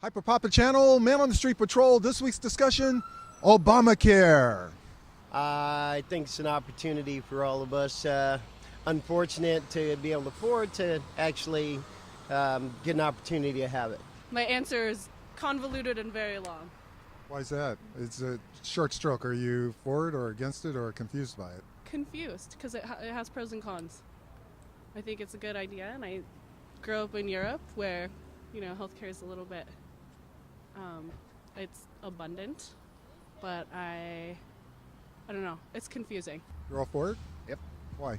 Hyper Papa Channel, Man on the Street Patrol. This week's discussion, ObamaCare. I think it's an opportunity for all of us. Unfortunate to be able to afford to actually get an opportunity to have it. My answer is convoluted and very long. Why is that? It's a short stroke. Are you for it or against it or confused by it? Confused, because it has pros and cons. I think it's a good idea, and I grew up in Europe where, healthcare is a little bit, it's abundant, but I don't know, it's confusing. You're all for it? Yep. Why?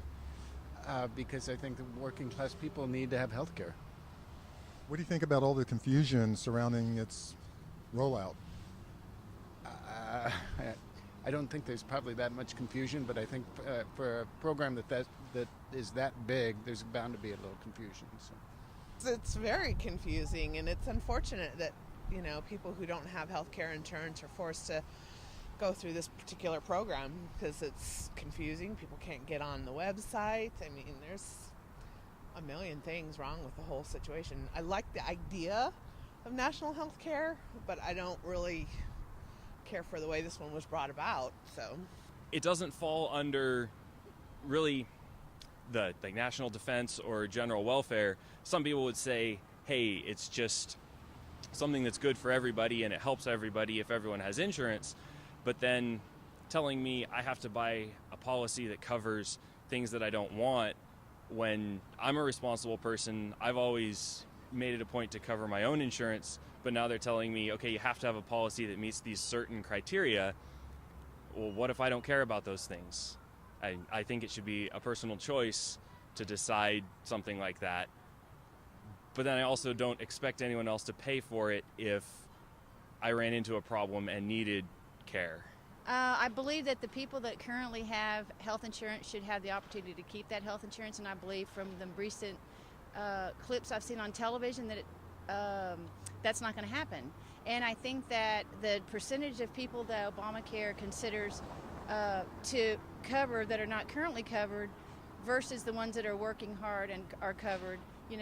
Because I think the working class people need to have health care. What do you think about all the confusion surrounding its rollout? I don't think there's probably that much confusion, but I think for a program that is that big, there's bound to be a little confusion. So. It's very confusing, and it's unfortunate that people who don't have health care insurance are forced to go through this particular program because it's confusing. People can't get on the website. I mean, there's a million things wrong with the whole situation. I like the idea of national health care, but I don't really care for the way this one was brought about. So it doesn't fall under really the national defense or general welfare. Some people would say, hey, it's just something that's good for everybody and it helps everybody if everyone has insurance. But then telling me I have to buy a policy that covers things that I don't want when I'm a responsible person. I've always made it a point to cover my own insurance, but now they're telling me, okay, you have to have a policy that meets these certain criteria. Well, what if I don't care about those things? I think it should be a personal choice to decide something like that. But then I also don't expect anyone else to pay for it if I ran into a problem and needed care. I believe that the people that currently have health insurance should have the opportunity to keep that health insurance, and I believe from the recent clips I've seen on television that that's not going to happen. And I think that the percentage of people that Obamacare considers to cover that are not currently covered versus the ones that are working hard and are covered,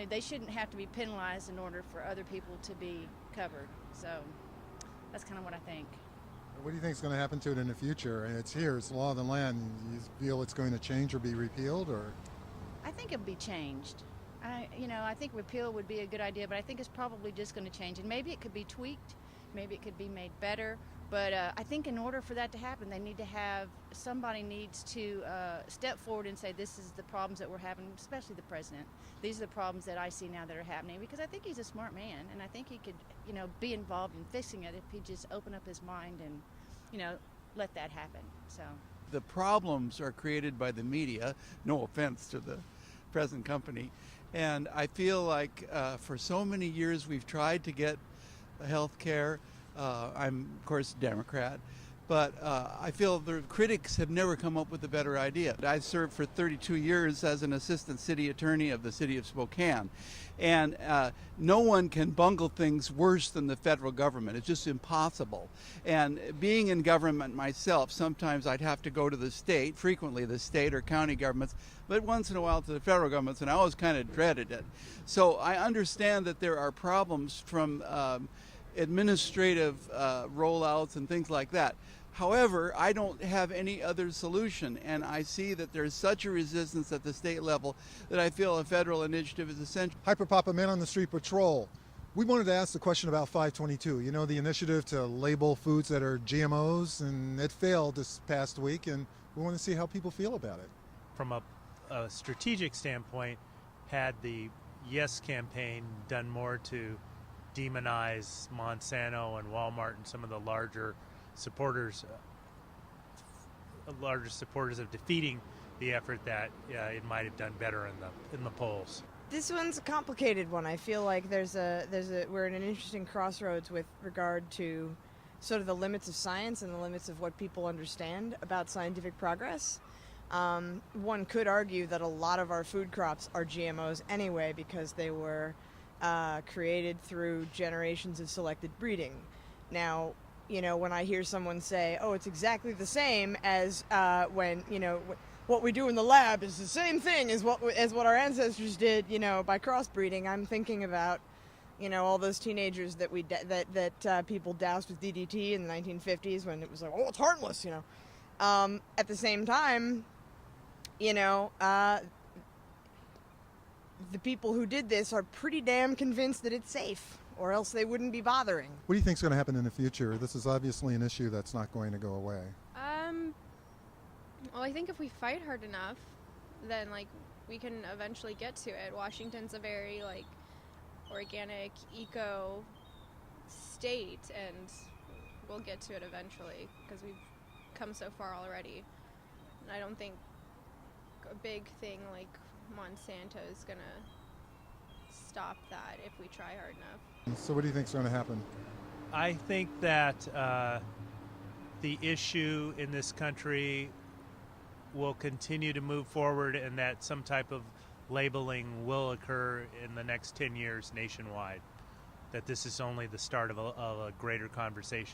they shouldn't have to be penalized in order for other people to be covered. So that's kind of what I think. What do you think is going to happen to it in the future? And it's here, it's the law of the land. You feel it's going to change or be repealed, or? I think it'll be changed. I think repeal would be a good idea, but I think it's probably just going to change. And maybe it could be tweaked, maybe it could be made better. But I think in order for that to happen, somebody needs to step forward and say, this is the problems that we're having, especially the president. These are the problems that I see now that are happening, because I think he's a smart man, and I think he could, be involved in fixing it if he just open up his mind and, let that happen. So the problems are created by the media, no offense to the present company. And I feel like for so many years we've tried to get health care. I'm, of course, a Democrat, but I feel the critics have never come up with a better idea. I served for 32 years as an assistant city attorney of the city of Spokane, and no one can bungle things worse than the federal government. It's just impossible. And being in government myself, sometimes I'd have to go to the state, frequently the state or county governments, but once in a while to the federal governments, and I always kind of dreaded it. So I understand that there are problems from administrative rollouts and things like that. However, I don't have any other solution, and I see that there's such a resistance at the state level that I feel a federal initiative is essential. Hyper Papa, Man on the Street Patrol. We wanted to ask the question about 522. The initiative to label foods that are GMOs, and it failed this past week, and we want to see how people feel about it. From a strategic standpoint, had the Yes campaign done more to demonize Monsanto and Walmart and some of the larger supporters of defeating the effort, that it might have done better in the polls. This one's a complicated one. I feel like we're in an interesting crossroads with regard to sort of the limits of science and the limits of what people understand about scientific progress. One could argue that a lot of our food crops are GMOs anyway because they were created through generations of selected breeding. Now, when I hear someone say, oh, it's exactly the same as when what we do in the lab is the same thing as what our ancestors did, by crossbreeding, I'm thinking about You know, all those teenagers that people doused with DDT in the 1950s when it was like, oh, it's harmless, you know. At the same time, you know, the people who did this are pretty damn convinced that it's safe, or else they wouldn't be bothering. What do you think is going to happen in the future? This is obviously an issue that's not going to go away. Well, I think if we fight hard enough, then like we can eventually get to it. Washington's a very like organic, eco state, and we'll get to it eventually because we've come so far already. And I don't think a big thing like Monsanto is gonna stop that if we try hard enough. So what do you think is going to happen? I think that the issue in this country will continue to move forward, and that some type of labeling will occur in the next 10 years nationwide. That this is only the start of a greater conversation.